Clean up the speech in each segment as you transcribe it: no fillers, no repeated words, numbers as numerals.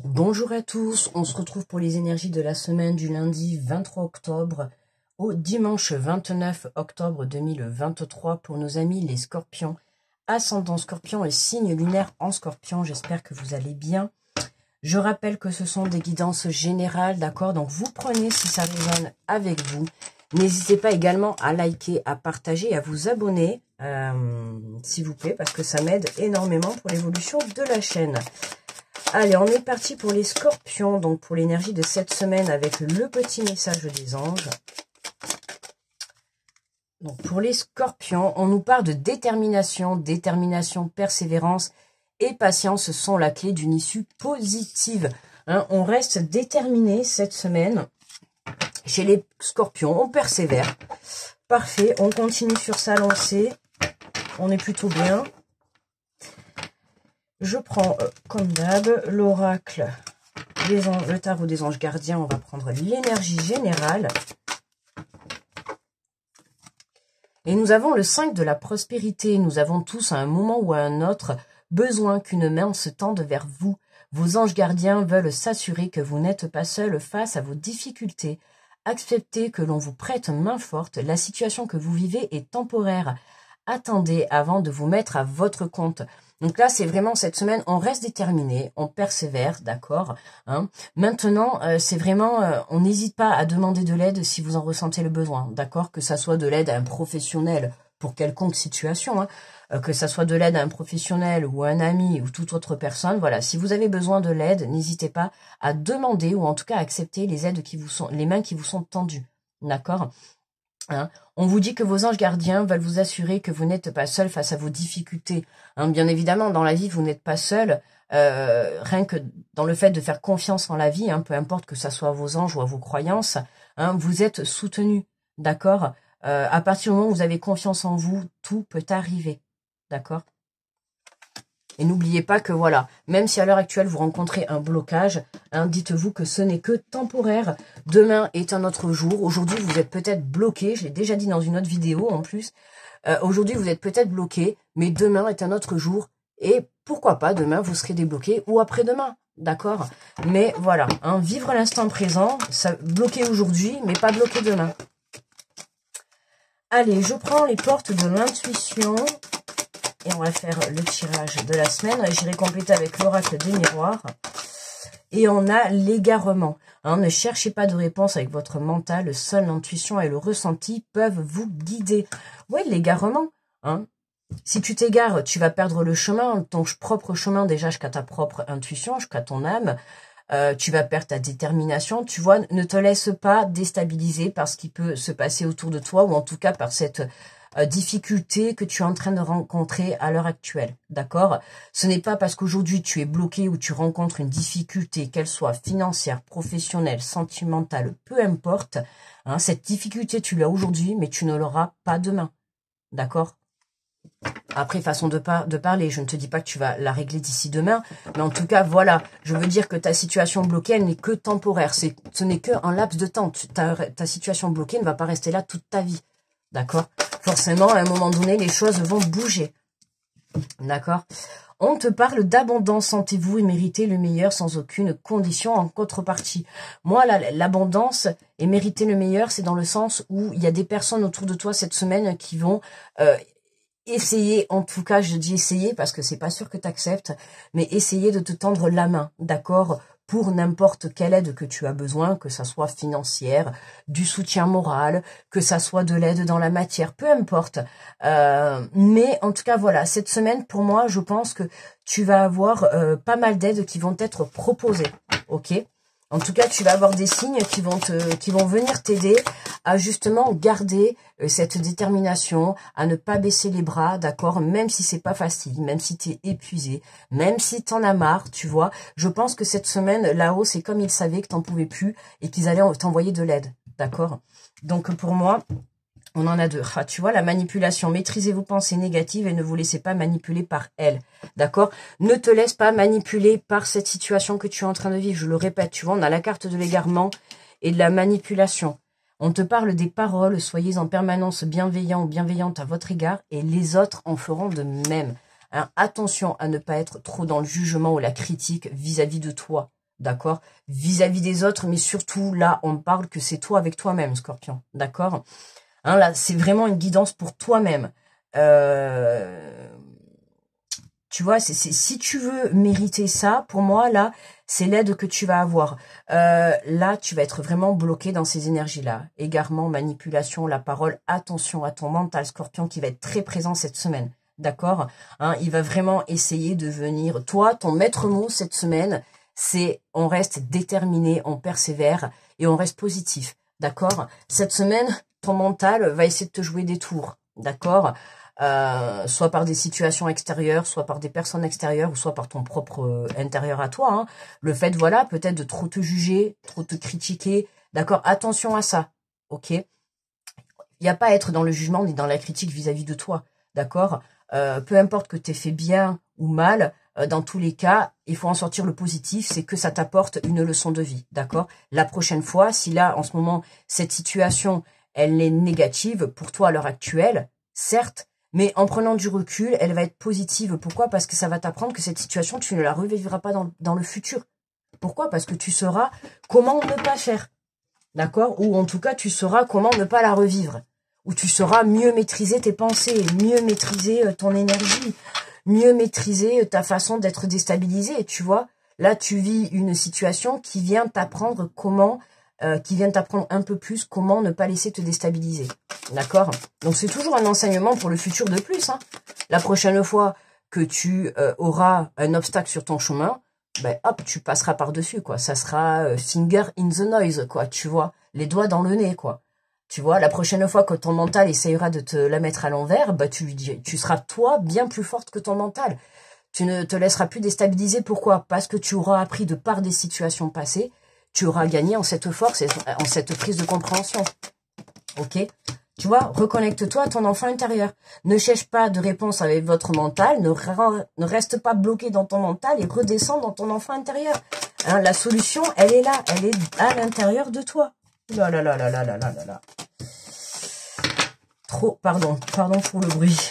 Bonjour à tous, on se retrouve pour les énergies de la semaine du lundi 23 octobre au dimanche 29 octobre 2023 pour nos amis les scorpions, ascendant scorpion et signe lunaire en scorpion. J'espère que vous allez bien. Je rappelle que ce sont des guidances générales, d'accord? Donc vous prenez si ça résonne avec vous. N'hésitez pas également à liker, à partager et à vous abonner, s'il vous plaît, parce que ça m'aide énormément pour l'évolution de la chaîne. Allez, on est parti pour les scorpions, donc pour l'énergie de cette semaine avec le petit message des anges. Donc pour les scorpions, on nous parle de détermination, persévérance et patience sont la clé d'une issue positive. Hein, on reste déterminé cette semaine chez les scorpions, on persévère. Parfait, on continue sur sa lancée, on est plutôt bien. Je prends, comme d'hab, l'oracle, le tarot des anges gardiens. On va prendre l'énergie générale. Et nous avons le 5 de la prospérité. Nous avons tous, à un moment ou à un autre, besoin qu'une main se tende vers vous. Vos anges gardiens veulent s'assurer que vous n'êtes pas seul face à vos difficultés. Acceptez que l'on vous prête main forte. La situation que vous vivez est temporaire. Attendez avant de vous mettre à votre compte. Donc là, c'est vraiment cette semaine, on reste déterminé, on persévère, d'accord, hein. Maintenant, c'est vraiment, on n'hésite pas à demander de l'aide si vous en ressentez le besoin, d'accord, que ça soit de l'aide à un professionnel pour quelconque situation, hein, que ça soit de l'aide à un professionnel ou à un ami ou toute autre personne, voilà, si vous avez besoin de l'aide, n'hésitez pas à demander ou en tout cas à accepter les aides qui vous sont, les mains qui vous sont tendues, d'accord. Hein, on vous dit que vos anges gardiens veulent vous assurer que vous n'êtes pas seul face à vos difficultés. Hein, bien évidemment, dans la vie, vous n'êtes pas seul. Rien que dans le fait de faire confiance en la vie, hein, peu importe que ça soit à vos anges ou à vos croyances, hein, vous êtes soutenu, d'accord. À partir du moment où vous avez confiance en vous, tout peut arriver, d'accord. Et n'oubliez pas que voilà, même si à l'heure actuelle vous rencontrez un blocage, hein, dites-vous que ce n'est que temporaire. Demain est un autre jour. Aujourd'hui, vous êtes peut-être bloqué. Je l'ai déjà dit dans une autre vidéo en plus. Aujourd'hui, vous êtes peut-être bloqué, mais demain est un autre jour. Et pourquoi pas, demain, vous serez débloqué ou après-demain. D'accord? Mais voilà, hein, vivre l'instant présent, ça bloqué aujourd'hui, mais pas bloqué demain. Allez, je prends les portes de l'intuition. Et on va faire le tirage de la semaine. J'irai compléter avec l'oracle des miroirs. Et on a l'égarement. Hein, ne cherchez pas de réponse avec votre mental. Seule l'intuition et le ressenti peuvent vous guider. Oui, l'égarement. Hein. Si tu t'égares, tu vas perdre le chemin, ton propre chemin déjà jusqu'à ta propre intuition, jusqu'à ton âme. Tu vas perdre ta détermination. Tu vois, ne te laisse pas déstabiliser par ce qui peut se passer autour de toi ou en tout cas par cette difficulté que tu es en train de rencontrer à l'heure actuelle, d'accord? Ce n'est pas parce qu'aujourd'hui tu es bloqué ou tu rencontres une difficulté, qu'elle soit financière, professionnelle, sentimentale, peu importe, hein, cette difficulté tu l'as aujourd'hui, mais tu ne l'auras pas demain, d'accord? Après, façon de parler, je ne te dis pas que tu vas la régler d'ici demain, mais en tout cas, voilà, je veux dire que ta situation bloquée, elle n'est que temporaire, ce n'est qu'un laps de temps, ta situation bloquée ne va pas rester là toute ta vie, d'accord? Forcément, à un moment donné, les choses vont bouger. D'accord? On te parle d'abondance. Sentez-vous et méritez le meilleur sans aucune condition en contrepartie. Moi, l'abondance et mériter le meilleur, c'est dans le sens où il y a des personnes autour de toi cette semaine qui vont essayer, en tout cas, je dis essayer parce que c'est pas sûr que tu acceptes, mais essayer de te tendre la main, d'accord? Pour n'importe quelle aide que tu as besoin, que ça soit financière, du soutien moral, que ça soit de l'aide dans la matière, peu importe. Mais en tout cas, voilà, cette semaine, pour moi, je pense que tu vas avoir pas mal d'aides qui vont être proposées, ok? En tout cas, tu vas avoir des signes qui vont venir t'aider à justement garder cette détermination, à ne pas baisser les bras, d'accord, même si c'est pas facile, même si tu es épuisé, même si tu en as marre, tu vois. Je pense que cette semaine, là-haut, c'est comme ils savaient que tu n'en pouvais plus et qu'ils allaient t'envoyer de l'aide, d'accord. Donc pour moi, on en a deux. Ah, tu vois, la manipulation. Maîtrisez vos pensées négatives et ne vous laissez pas manipuler par elles. D'accord? Ne te laisse pas manipuler par cette situation que tu es en train de vivre. Je le répète, tu vois, on a la carte de l'égarement et de la manipulation. On te parle des paroles. Soyez en permanence bienveillant ou bienveillante à votre égard et les autres en feront de même. Hein, attention à ne pas être trop dans le jugement ou la critique vis-à-vis de toi. d'accord? Vis-à-vis des autres, mais surtout, là, on parle que c'est toi avec toi-même, Scorpion, d'accord? Hein, là, c'est vraiment une guidance pour toi-même. Tu vois, si tu veux mériter ça, pour moi, là, c'est l'aide que tu vas avoir. Là, tu vas être vraiment bloqué dans ces énergies-là. Égarement, manipulation, la parole. Attention à ton mental, Scorpion, qui va être très présent cette semaine. D'accord, hein, il va vraiment essayer de venir. Toi, ton maître mot cette semaine, c'est on reste déterminé, on persévère et on reste positif. D'accord. Cette semaine, ton mental va essayer de te jouer des tours. D'accord. Soit par des situations extérieures, soit par des personnes extérieures, ou soit par ton propre intérieur à toi. Hein. Le fait, voilà, peut-être de trop te juger, trop te critiquer. D'accord. Attention à ça. Ok. Il n'y a pas à être dans le jugement ni dans la critique vis-à-vis de toi. D'accord. Peu importe que tu aies fait bien ou mal, dans tous les cas, il faut en sortir le positif, c'est que ça t'apporte une leçon de vie, d'accord? La prochaine fois, si là, en ce moment, cette situation, elle est négative pour toi à l'heure actuelle, certes, mais en prenant du recul, elle va être positive. Pourquoi? Parce que ça va t'apprendre que cette situation, tu ne la revivras pas dans le futur. Pourquoi? Parce que tu sauras comment ne pas faire, d'accord? Ou en tout cas, tu sauras comment ne pas la revivre. Où tu sauras mieux maîtriser tes pensées, mieux maîtriser ton énergie, mieux maîtriser ta façon d'être déstabilisé, tu vois. Là, tu vis une situation qui vient t'apprendre comment, qui vient t'apprendre un peu plus comment ne pas laisser te déstabiliser, d'accord? Donc, c'est toujours un enseignement pour le futur de plus, hein. La prochaine fois que tu auras un obstacle sur ton chemin, ben hop, tu passeras par-dessus, quoi. Ça sera finger in the noise, quoi, tu vois. Les doigts dans le nez, quoi. Tu vois, la prochaine fois que ton mental essayera de te la mettre à l'envers, bah tu seras toi bien plus forte que ton mental. Tu ne te laisseras plus déstabiliser. Pourquoi? Parce que tu auras appris de par des situations passées, tu auras gagné en cette force et en cette prise de compréhension. Ok? Tu vois, reconnecte-toi à ton enfant intérieur. Ne cherche pas de réponse avec votre mental, ne reste pas bloqué dans ton mental et redescends dans ton enfant intérieur. Hein, la solution, elle est là, elle est à l'intérieur de toi. Là là là là là là là là là. Pardon pour le bruit.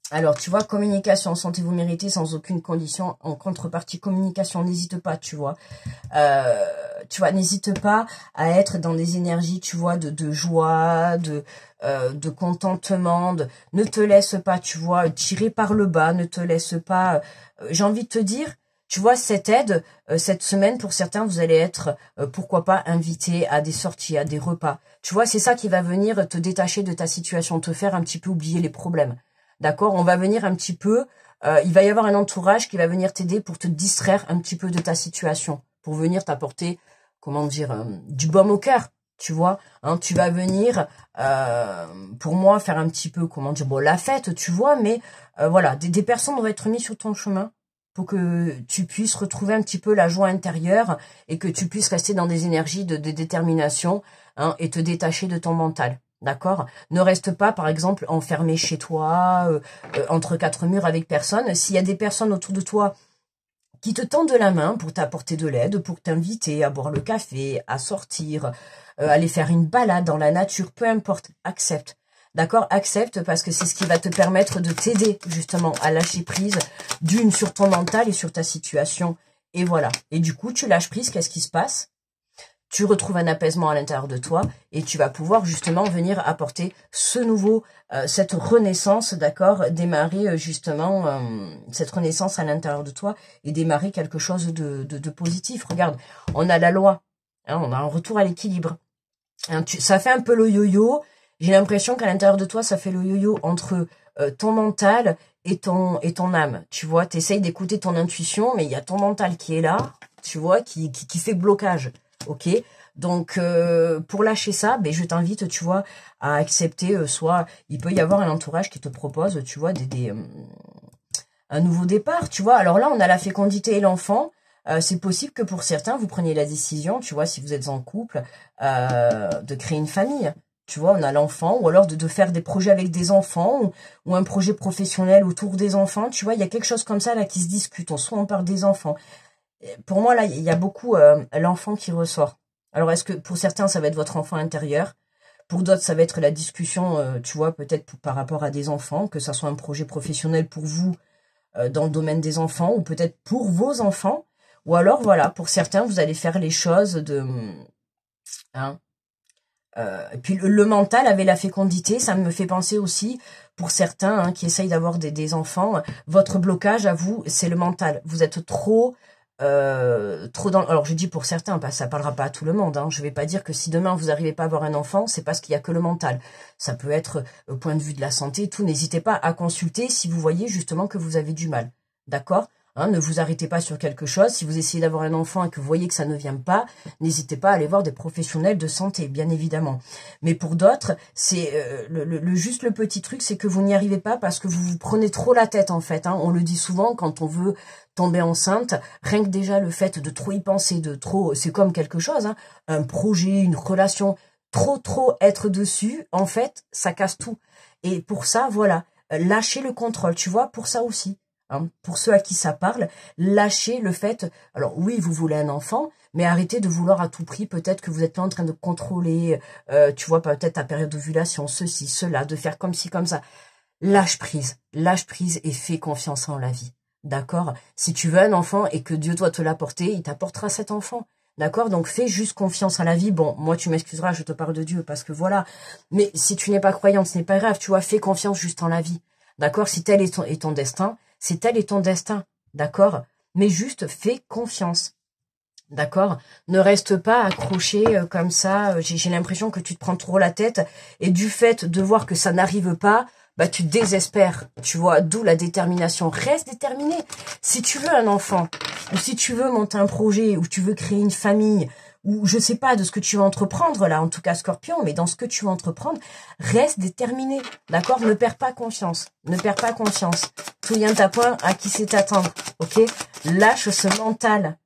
Alors, tu vois, communication, sentez-vous mériter sans aucune condition. En contrepartie, communication, n'hésite pas, tu vois. N'hésite pas à être dans des énergies, tu vois, de joie, de contentement. Ne te laisse pas, tu vois, tirer par le bas. Ne te laisse pas... j'ai envie de te dire... Tu vois, cette aide, cette semaine, pour certains, vous allez être, pourquoi pas, invité à des sorties, à des repas. Tu vois, c'est ça qui va venir te détacher de ta situation, te faire un petit peu oublier les problèmes. D'accord? On va venir un petit peu, il va y avoir un entourage qui va venir t'aider pour te distraire un petit peu de ta situation, pour venir t'apporter, comment dire, du baume au cœur. Tu vois, hein, tu vas venir, pour moi, faire un petit peu, comment dire, bon, la fête, tu vois, mais voilà, des personnes vont être mises sur ton chemin pour que tu puisses retrouver un petit peu la joie intérieure et que tu puisses rester dans des énergies de détermination, hein, et te détacher de ton mental. D'accord? Ne reste pas, par exemple, enfermé chez toi, entre quatre murs avec personne. S'il y a des personnes autour de toi qui te tendent la main pour t'apporter de l'aide, pour t'inviter à boire le café, à sortir, aller faire une balade dans la nature, peu importe, accepte. D'accord? Accepte parce que c'est ce qui va te permettre de t'aider justement à lâcher prise d'une sur ton mental et sur ta situation. Et voilà. Et du coup, tu lâches prise, qu'est-ce qui se passe? Tu retrouves un apaisement à l'intérieur de toi et tu vas pouvoir justement venir apporter ce nouveau, cette renaissance, d'accord, démarrer justement cette renaissance à l'intérieur de toi et démarrer quelque chose de positif. Regarde, on a la loi, hein, on a un retour à l'équilibre. Hein, ça fait un peu le yo-yo. J'ai l'impression qu'à l'intérieur de toi, ça fait le yo-yo entre ton mental et ton âme. Tu vois, tu essayes d'écouter ton intuition, mais il y a ton mental qui est là, tu vois, qui fait blocage. Ok, donc pour lâcher ça, ben je t'invite, tu vois, à accepter. Soit il peut y avoir un entourage qui te propose, tu vois, un nouveau départ, tu vois. Alors là, on a la fécondité et l'enfant. C'est possible que pour certains, vous preniez la décision, tu vois, si vous êtes en couple, de créer une famille. Tu vois, on a l'enfant, ou alors de faire des projets avec des enfants, ou un projet professionnel autour des enfants. Tu vois, il y a quelque chose comme ça là qui se discute. Soit on parle des enfants. Pour moi, là, il y a beaucoup l'enfant qui ressort. Alors, est-ce que pour certains, ça va être votre enfant intérieur? Pour d'autres, ça va être la discussion, tu vois, peut-être par rapport à des enfants, que ça soit un projet professionnel pour vous dans le domaine des enfants, ou peut-être pour vos enfants, Ou alors, voilà, pour certains, vous allez faire les choses de... Hein, et puis le mental avec la fécondité, ça me fait penser aussi, pour certains hein, qui essayent d'avoir des enfants, votre blocage à vous, c'est le mental. Vous êtes trop dans... Alors je dis pour certains, ça parlera pas à tout le monde. Hein. Je vais pas dire que si demain vous n'arrivez pas à avoir un enfant, c'est parce qu'il y a que le mental. Ça peut être au point de vue de la santé, tout. N'hésitez pas à consulter si vous voyez justement que vous avez du mal. D'accord ? Hein, ne vous arrêtez pas sur quelque chose. Si vous essayez d'avoir un enfant et que vous voyez que ça ne vient pas, n'hésitez pas à aller voir des professionnels de santé, bien évidemment. Mais pour d'autres, c'est juste le petit truc, c'est que vous n'y arrivez pas parce que vous vous prenez trop la tête en fait. Hein. On le dit souvent quand on veut tomber enceinte, rien que déjà le fait de trop y penser, de trop, c'est comme quelque chose, hein, un projet, une relation, trop être dessus, en fait, ça casse tout. Et pour ça, voilà, lâchez le contrôle, tu vois, pour ça aussi. Hein, pour ceux à qui ça parle, lâchez le fait, alors oui, vous voulez un enfant, mais arrêtez de vouloir à tout prix, peut-être que vous êtes là en train de contrôler, tu vois, peut-être à période d'ovulation, ceci, cela, de faire comme ci, comme ça. Lâche prise et fais confiance en la vie, d'accord? Si tu veux un enfant et que Dieu doit te l'apporter, il t'apportera cet enfant, d'accord? Donc fais juste confiance à la vie. Bon, moi tu m'excuseras, je te parle de Dieu parce que voilà, mais si tu n'es pas croyante, ce n'est pas grave, tu vois, fais confiance juste en la vie, d'accord? Si tel est ton destin, c'est tel est ton destin, d'accord? Mais juste fais confiance, d'accord? Ne reste pas accroché comme ça. J'ai l'impression que tu te prends trop la tête et du fait de voir que ça n'arrive pas, bah tu te désespères, tu vois, d'où la détermination. Reste déterminé. Si tu veux un enfant, ou si tu veux monter un projet, ou tu veux créer une famille, ou je sais pas de ce que tu vas entreprendre là, en tout cas Scorpion, mais dans ce que tu vas entreprendre, reste déterminé, d'accord? Ne perds pas confiance, ne perds pas confiance. Souviens-toi point à qui c'est attendre, ok? Lâche ce mental,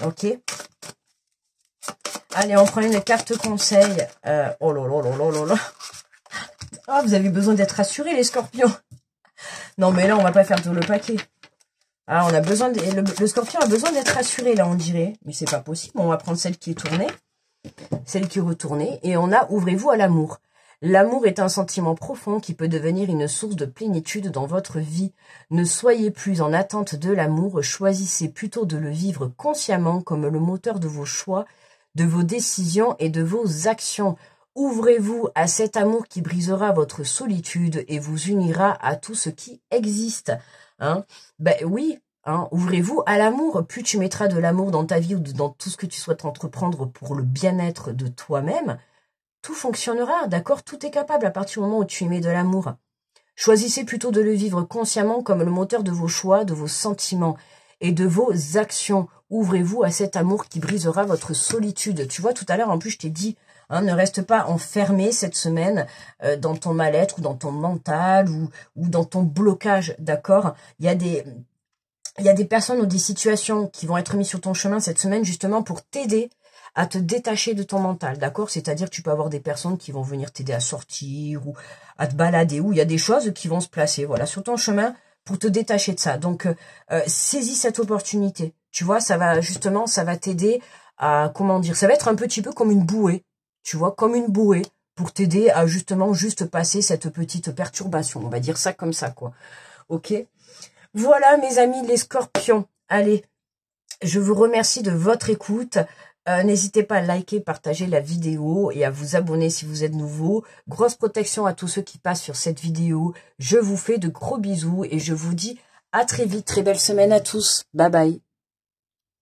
ok? Allez, on prend une carte conseil. Oh là là là là là là. Ah, vous avez besoin d'être rassurés, les scorpions. Non, mais là, on va pas faire tout le paquet. Ah, on a besoin de... Le scorpion a besoin d'être rassuré, là, on dirait. Mais c'est pas possible. On va prendre celle qui est tournée. Celle qui est retournée. Et on a ouvrez-vous à l'amour. L'amour est un sentiment profond qui peut devenir une source de plénitude dans votre vie. Ne soyez plus en attente de l'amour. Choisissez plutôt de le vivre consciemment comme le moteur de vos choix, de vos décisions et de vos actions. Ouvrez-vous à cet amour qui brisera votre solitude et vous unira à tout ce qui existe. Hein? Ben oui, hein, ouvrez-vous à l'amour. Plus tu mettras de l'amour dans ta vie ou dans tout ce que tu souhaites entreprendre pour le bien-être de toi-même, tout fonctionnera, d'accord? Tout est capable à partir du moment où tu y mets de l'amour. Choisissez plutôt de le vivre consciemment comme le moteur de vos choix, de vos sentiments et de vos actions. Ouvrez-vous à cet amour qui brisera votre solitude. Tu vois, tout à l'heure, en plus, je t'ai dit, hein, ne reste pas enfermé cette semaine dans ton mal-être ou dans ton mental ou dans ton blocage, d'accord? Il y a des personnes ou des situations qui vont être mises sur ton chemin cette semaine justement pour t'aider à te détacher de ton mental, d'accord? C'est-à-dire que tu peux avoir des personnes qui vont venir t'aider à sortir ou à te balader, ou il y a des choses qui vont se placer, voilà, sur ton chemin pour te détacher de ça. Donc, saisis cette opportunité. Tu vois, ça va t'aider à, comment dire, ça va être un petit peu comme une bouée, tu vois, comme une bouée pour t'aider à justement juste passer cette petite perturbation. On va dire ça comme ça, quoi. Ok? Voilà, mes amis, les scorpions. Allez, je vous remercie de votre écoute. N'hésitez pas à liker, partager la vidéo et à vous abonner si vous êtes nouveau. Grosse protection à tous ceux qui passent sur cette vidéo. Je vous fais de gros bisous et je vous dis à très vite. Très belle semaine à tous. Bye bye.